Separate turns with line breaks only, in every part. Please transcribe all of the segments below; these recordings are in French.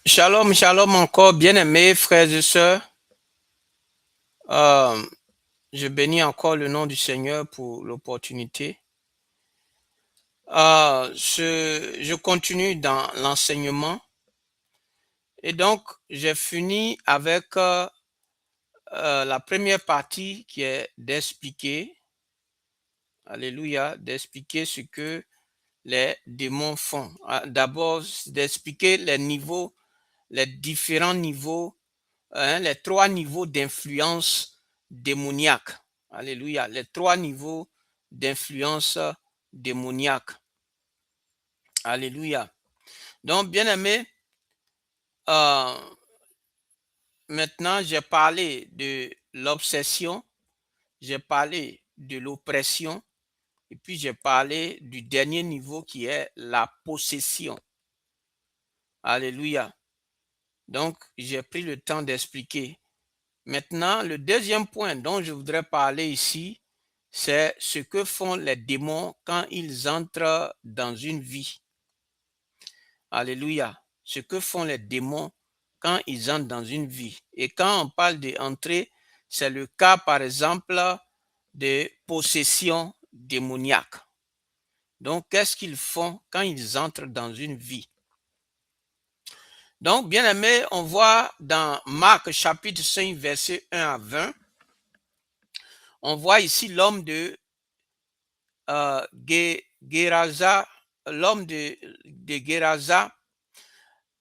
Shalom, shalom encore, bien-aimés frères et sœurs. Euh, je bénis encore le nom du Seigneur pour l'opportunité. Je continue dans l'enseignement et donc j'ai fini avec la première partie qui est d'expliquer, alléluia, d'expliquer ce que les démons font. D'abord, d'expliquer les niveaux, les différents niveaux, les trois niveaux d'influence démoniaque. Alléluia. Les trois niveaux d'influence démoniaque. Alléluia. Donc, bien aimé, maintenant j'ai parlé de l'obsession, j'ai parlé de l'oppression, et puis j'ai parlé du dernier niveau qui est la possession. Alléluia. Donc, j'ai pris le temps d'expliquer. Maintenant, le deuxième point dont je voudrais parler ici, c'est ce que font les démons quand ils entrent dans une vie. Alléluia. Ce que font les démons quand ils entrent dans une vie. Et quand on parle d'entrer, c'est le cas, par exemple, de possession démoniaque. Donc, qu'est-ce qu'ils font quand ils entrent dans une vie? Donc, bien aimé, on voit dans Marc chapitre 5, verset 1 à 20, on voit ici l'homme de Geraza, l'homme de Geraza.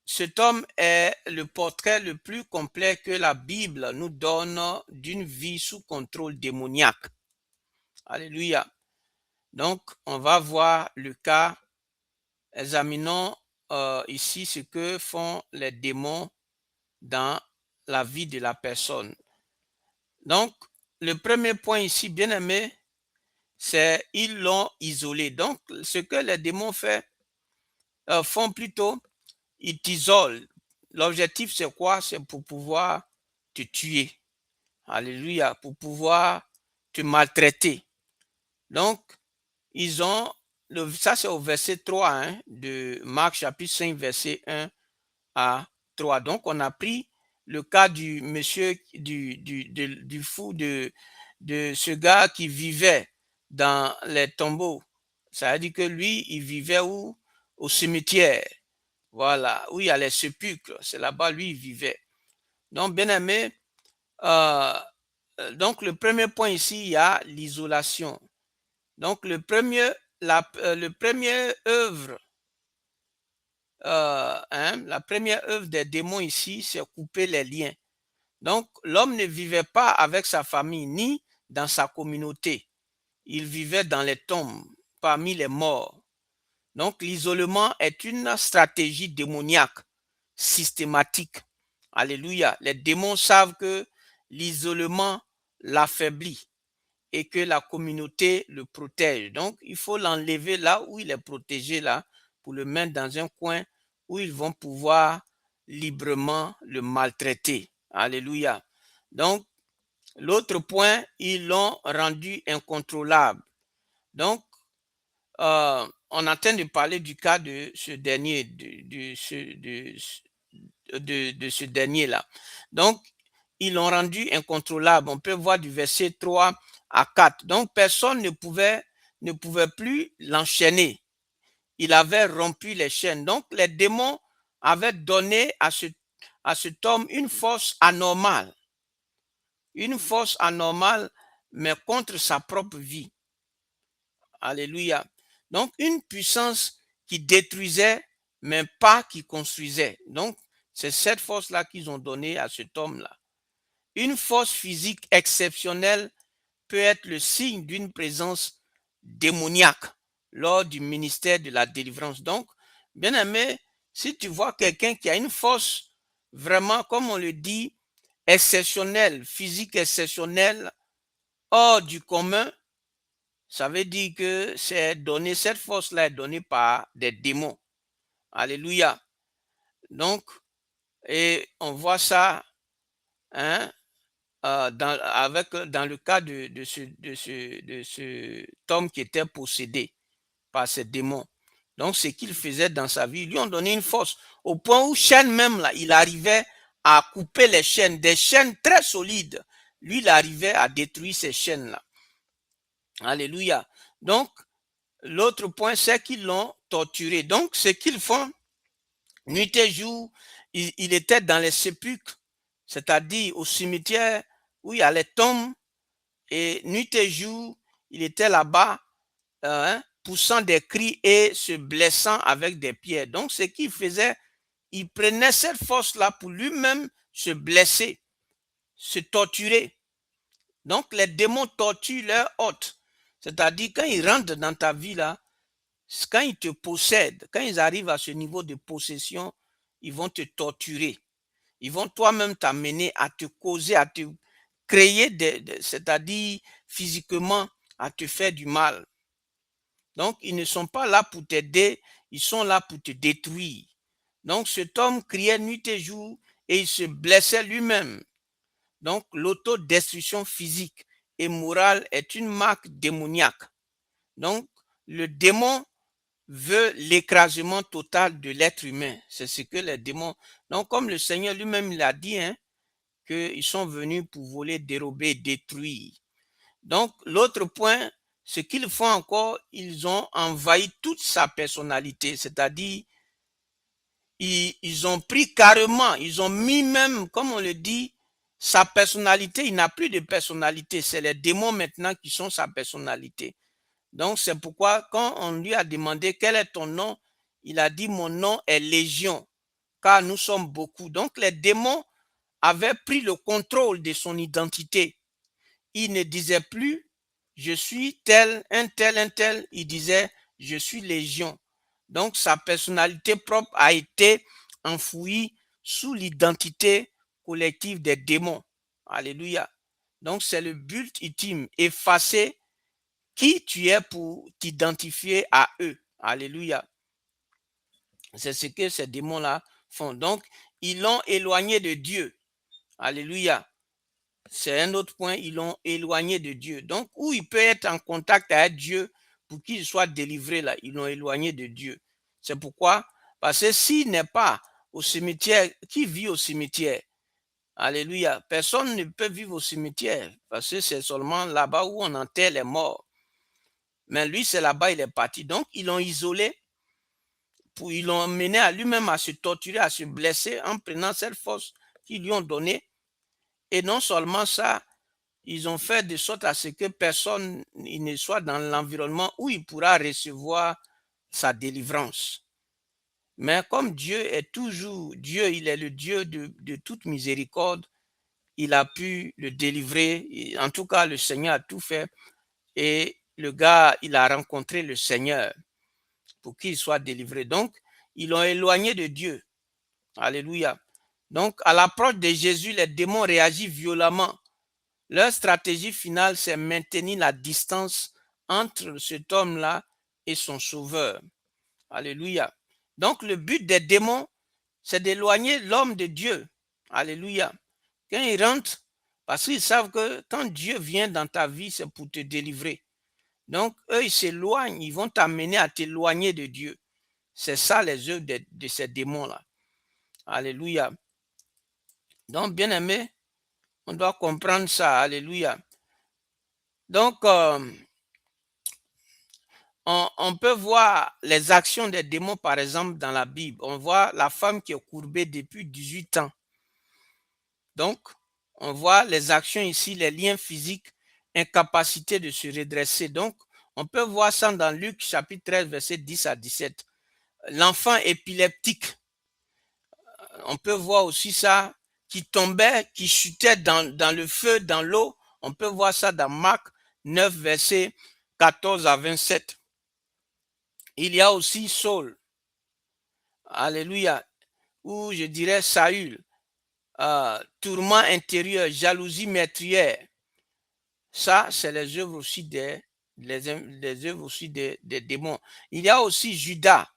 Cet homme est le portrait le plus complet que la Bible nous donne d'une vie sous contrôle démoniaque. Alléluia. Donc, on va voir le cas. Examinons ici ce que font les démons dans la vie de la personne. Donc, le premier point ici, bien aimé, c'est ils l'ont isolé. Donc, ce que les démons font plutôt, ils t'isolent. L'objectif, c'est quoi? C'est pour pouvoir te tuer. Alléluia. Pour pouvoir te maltraiter. Donc, ils ont, ça c'est au verset 3 hein, de Marc chapitre 5, verset 1 à 3. Donc, on a pris le cas du monsieur, du fou, de ce gars qui vivait dans les tombeaux. Ça veut dire que lui, il vivait où? Au cimetière. Voilà, où il y a les sépulcres. C'est là-bas, lui, il vivait. Donc, bien aimé, donc le premier point ici, il y a l'isolation. Donc, le premier œuvre, la première œuvre des démons ici, c'est couper les liens. Donc, l'homme ne vivait pas avec sa famille ni dans sa communauté. Il vivait dans les tombes, parmi les morts. Donc, l'isolement est une stratégie démoniaque systématique. Alléluia. Les démons savent que l'isolement l'affaiblit et que la communauté le protège. Donc, il faut l'enlever là où il est protégé, là, pour le mettre dans un coin où ils vont pouvoir librement le maltraiter. Alléluia. Donc, l'autre point, ils l'ont rendu incontrôlable. Donc, on est en train de parler du cas de ce dernier, de ce dernier-là. Donc, ils l'ont rendu incontrôlable. On peut voir du verset 3 à 4. Donc, personne ne pouvait plus l'enchaîner. Il avait rompu les chaînes. Donc, les démons avaient donné à cet homme une force anormale. Une force anormale, mais contre sa propre vie. Alléluia. Donc, une puissance qui détruisait, mais pas qui construisait. Donc, c'est cette force-là qu'ils ont donnée à cet homme-là. Une force physique exceptionnelle peut être le signe d'une présence démoniaque lors du ministère de la délivrance. Donc, bien aimé, si tu vois quelqu'un qui a une force vraiment, comme on le dit, exceptionnelle, physique exceptionnelle, hors du commun, ça veut dire que c'est donné, cette force-là est donnée par des démons. Alléluia. Donc, et on voit ça hein, dans le cas de cet homme qui était possédé par ces démons. Donc, ce qu'il faisait dans sa vie, ils lui ont donné une force, au point où chaîne même, là, il arrivait à couper les chaînes, des chaînes très solides. Lui, il arrivait à détruire ces chaînes-là. Alléluia. Donc, l'autre point, c'est qu'ils l'ont torturé. Donc, ce qu'ils font, nuit et jour, il était dans les sépulcres, c'est-à-dire au cimetière où il y a les tombes, et nuit et jour, il était là-bas, poussant des cris et se blessant avec des pierres. Donc, ce qu'il faisait, il prenait cette force-là pour lui-même se blesser, se torturer. Donc, les démons torturent leurs hôtes. C'est-à-dire, quand ils rentrent dans ta vie, là, quand ils te possèdent, quand ils arrivent à ce niveau de possession, ils vont te torturer. Ils vont toi-même t'amener à te causer, à te créer, c'est-à-dire physiquement, à te faire du mal. Donc, ils ne sont pas là pour t'aider, ils sont là pour te détruire. Donc, cet homme criait nuit et jour et il se blessait lui-même. Donc, l'autodestruction physique et morale est une marque démoniaque. Donc, le démon veut l'écrasement total de l'être humain. C'est ce que les démons... Donc, comme le Seigneur lui-même l'a dit, qu'ils sont venus pour voler, dérober, détruire. Donc, l'autre point, ce qu'ils font encore, ils ont envahi toute sa personnalité, c'est-à-dire, ils ont pris carrément, ils ont mis même, comme on le dit, sa personnalité, il n'a plus de personnalité, c'est les démons maintenant qui sont sa personnalité. Donc, c'est pourquoi, quand on lui a demandé quel est ton nom, il a dit, mon nom est Légion, car nous sommes beaucoup. Donc, les démons avaient pris le contrôle de son identité. Il ne disait plus, je suis tel, un tel, un tel. Il disait, je suis Légion. Donc, sa personnalité propre a été enfouie sous l'identité collective des démons. Alléluia. Donc, c'est le but ultime, effacer qui tu es pour t'identifier à eux. Alléluia. C'est ce que ces démons-là font. Donc, ils l'ont éloigné de Dieu. Alléluia. C'est un autre point, ils l'ont éloigné de Dieu. Donc, où il peut être en contact avec Dieu pour qu'il soit délivré là, ils l'ont éloigné de Dieu. C'est pourquoi, parce que s'il n'est pas au cimetière, qui vit au cimetière? Alléluia. Personne ne peut vivre au cimetière, parce que c'est seulement là-bas où on enterre les morts. Mais lui, c'est là-bas, il est parti. Donc, ils l'ont isolé, ils l'ont mené à lui-même à se torturer, à se blesser en prenant cette force qu'ils lui ont donnée. Et non seulement ça, ils ont fait de sorte à ce que personne ne soit dans l'environnement où il pourra recevoir sa délivrance. Mais comme Dieu est toujours Dieu, il est le Dieu de toute miséricorde, il a pu le délivrer. En tout cas, le Seigneur a tout fait. Et le gars, il a rencontré le Seigneur pour qu'il soit délivré. Donc, ils l'ont éloigné de Dieu. Alléluia. Donc, à l'approche de Jésus, les démons réagissent violemment. Leur stratégie finale, c'est maintenir la distance entre cet homme-là et son sauveur. Alléluia. Donc, le but des démons, c'est d'éloigner l'homme de Dieu. Alléluia. Quand ils rentrent, parce qu'ils savent que quand Dieu vient dans ta vie, c'est pour te délivrer. Donc, eux, ils s'éloignent, ils vont t'amener à t'éloigner de Dieu. C'est ça les œuvres de ces démons-là. Alléluia. Donc, bien aimé, on doit comprendre ça. Alléluia. Donc, on peut voir les actions des démons, par exemple, dans la Bible. On voit la femme qui est courbée depuis 18 ans. Donc, on voit les actions ici, les liens physiques, incapacité de se redresser. Donc, on peut voir ça dans Luc chapitre 13, verset 10 à 17. L'enfant épileptique, on peut voir aussi ça, qui tombait, qui chutait dans le feu, dans l'eau. On peut voir ça dans Marc 9, verset 14 à 27. Il y a aussi Saul, alléluia, ou je dirais Saül, tourment intérieur, jalousie meurtrière. Ça, c'est les œuvres aussi les œuvres aussi des démons. Il y a aussi Judas.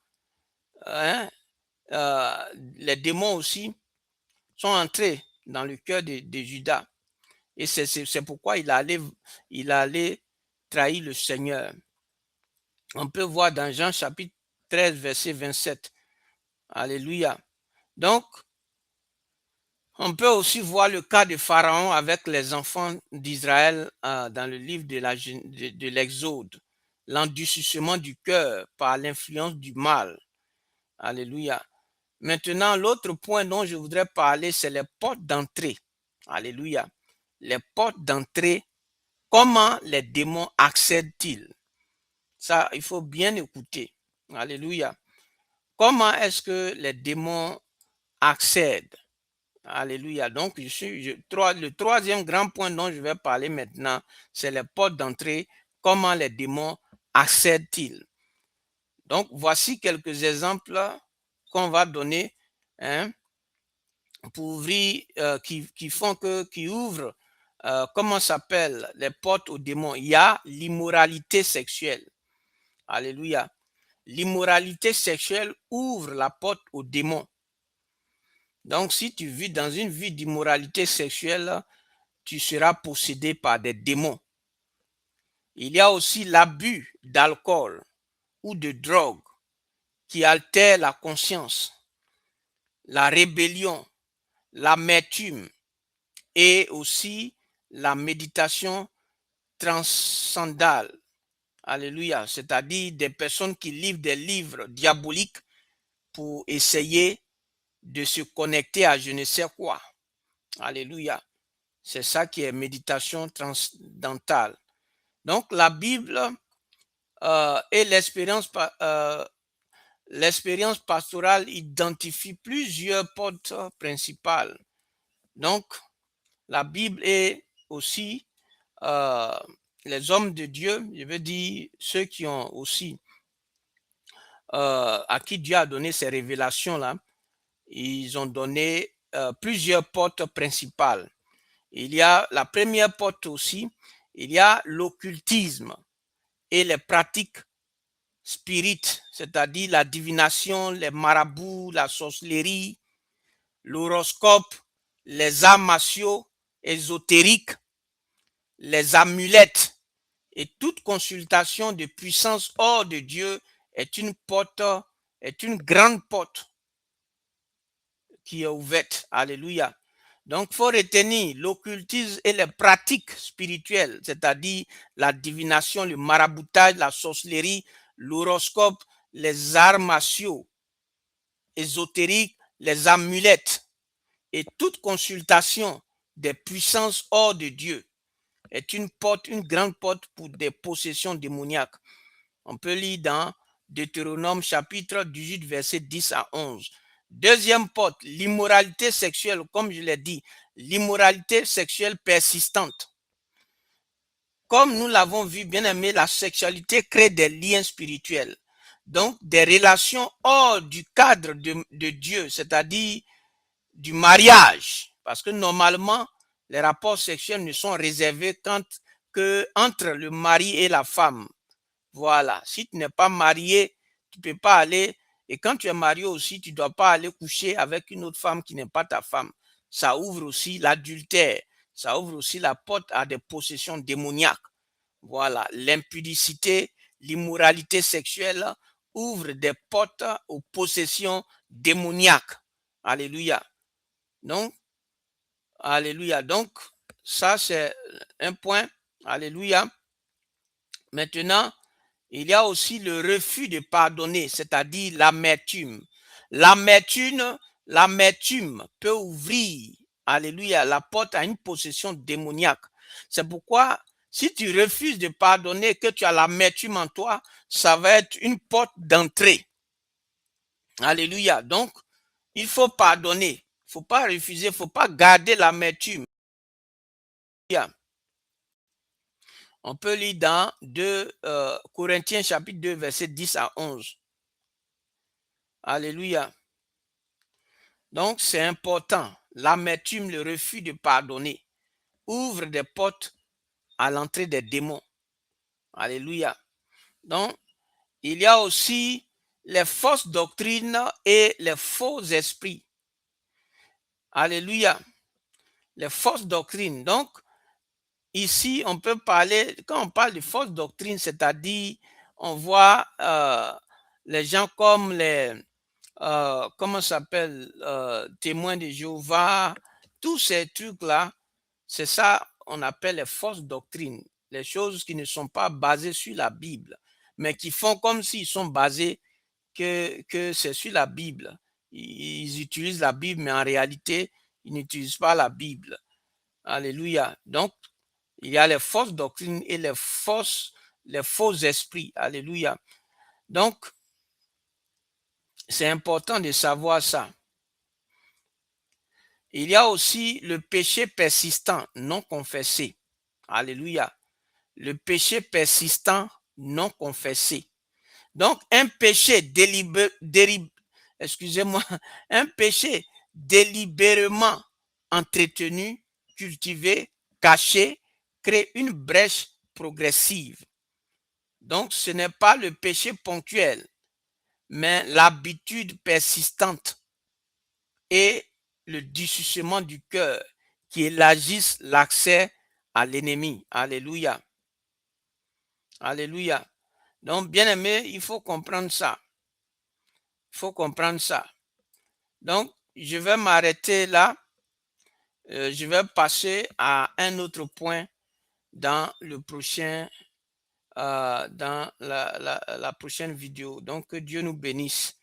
Les démons aussi sont entrés dans le cœur de Judas. Et c'est pourquoi il allait trahir le Seigneur. On peut voir dans Jean chapitre 13, verset 27. Alléluia. Donc, on peut aussi voir le cas de Pharaon avec les enfants d'Israël dans le livre de l'Exode. L'endurcissement du cœur par l'influence du mal. Alléluia. Maintenant, l'autre point dont je voudrais parler, c'est les portes d'entrée. Alléluia. Les portes d'entrée, comment les démons accèdent-ils? Ça, il faut bien écouter. Alléluia. Comment est-ce que les démons accèdent? Alléluia. Donc, le troisième grand point dont je vais parler maintenant, c'est les portes d'entrée. Comment les démons accèdent-ils? Donc, voici quelques exemples qu'on va donner, hein, pour ouvrir, qui ouvrent, comment s'appelle, les portes aux démons. Il y a l'immoralité sexuelle. Alléluia. L'immoralité sexuelle ouvre la porte aux démons. Donc, si tu vis dans une vie d'immoralité sexuelle, tu seras possédé par des démons. Il y a aussi l'abus d'alcool ou de drogue qui altère la conscience, la rébellion, l'amertume et aussi la méditation transcendale. Alléluia. C'est-à-dire des personnes qui lisent des livres diaboliques pour essayer de se connecter à je ne sais quoi. Alléluia. C'est ça qui est méditation transcendantale. Donc la Bible et l'expérience pastorale identifient plusieurs portes principales. Donc la Bible est aussi les hommes de Dieu, je veux dire ceux qui ont aussi à qui Dieu a donné ces révélations-là, ils ont donné plusieurs portes principales. Il y a la première porte aussi, il y a l'occultisme et les pratiques spirites, c'est-à-dire la divination, les marabouts, la sorcellerie, l'horoscope, les arts martiaux ésotériques, les amulettes et toute consultation de puissance hors de Dieu est une porte, est une grande porte qui est ouverte. Alléluia. Donc, il faut retenir l'occultisme et les pratiques spirituelles, c'est-à-dire la divination, le maraboutage, la sorcellerie, l'horoscope, les arts martiaux ésotériques, les amulettes et toute consultation des puissances hors de Dieu est une porte, une grande porte pour des possessions démoniaques. On peut lire dans Deutéronome chapitre 18, verset 10 à 11. Deuxième porte, l'immoralité sexuelle, comme je l'ai dit, l'immoralité sexuelle persistante. Comme nous l'avons vu, bien aimé, la sexualité crée des liens spirituels. Donc, des relations hors du cadre de Dieu, c'est-à-dire du mariage. Parce que normalement, les rapports sexuels ne sont réservés que entre le mari et la femme. Voilà. Si tu n'es pas marié, tu ne peux pas aller. Et quand tu es marié aussi, tu ne dois pas aller coucher avec une autre femme qui n'est pas ta femme. Ça ouvre aussi l'adultère. Ça ouvre aussi la porte à des possessions démoniaques. Voilà. L'impudicité, l'immoralité sexuelle ouvre des portes aux possessions démoniaques. Alléluia. Donc, alléluia. Donc, ça, c'est un point. Alléluia. Maintenant, il y a aussi le refus de pardonner, c'est-à-dire l'amertume. L'amertume peut ouvrir, alléluia, la porte à une possession démoniaque. C'est pourquoi, si tu refuses de pardonner, que tu as l'amertume en toi, ça va être une porte d'entrée. Alléluia. Donc, il faut pardonner. Il ne faut pas refuser, il ne faut pas garder l'amertume. On peut lire dans 2 Corinthiens chapitre 2, verset 10 à 11. Alléluia. Donc, c'est important. L'amertume, le refus de pardonner, ouvre des portes à l'entrée des démons. Alléluia. Donc, il y a aussi les fausses doctrines et les faux esprits. Alléluia. Les fausses doctrines. Donc, ici, on peut parler, quand on parle de fausses doctrines, c'est-à-dire, on voit les gens comme les, comment ça s'appelle, témoins de Jéhovah, tous ces trucs-là, c'est ça on appelle les fausses doctrines, les choses qui ne sont pas basées sur la Bible, mais qui font comme s'ils sont basés que c'est sur la Bible. Ils utilisent la Bible, mais en réalité, ils n'utilisent pas la Bible. Alléluia. Donc, il y a les fausses doctrines et les faux esprits. Alléluia. Donc, c'est important de savoir ça. Il y a aussi le péché persistant non confessé. Alléluia. Le péché persistant non confessé. Donc, un péché excusez-moi, un péché délibérément entretenu, cultivé, caché, crée une brèche progressive. Donc, ce n'est pas le péché ponctuel, mais l'habitude persistante et le dissucement du cœur qui élargissent l'accès à l'ennemi. Alléluia. Alléluia. Donc, bien aimé, il faut comprendre ça. Il faut comprendre ça. Donc, je vais m'arrêter là. Je vais passer à un autre point dans le prochain, dans la prochaine vidéo. Donc, que Dieu nous bénisse.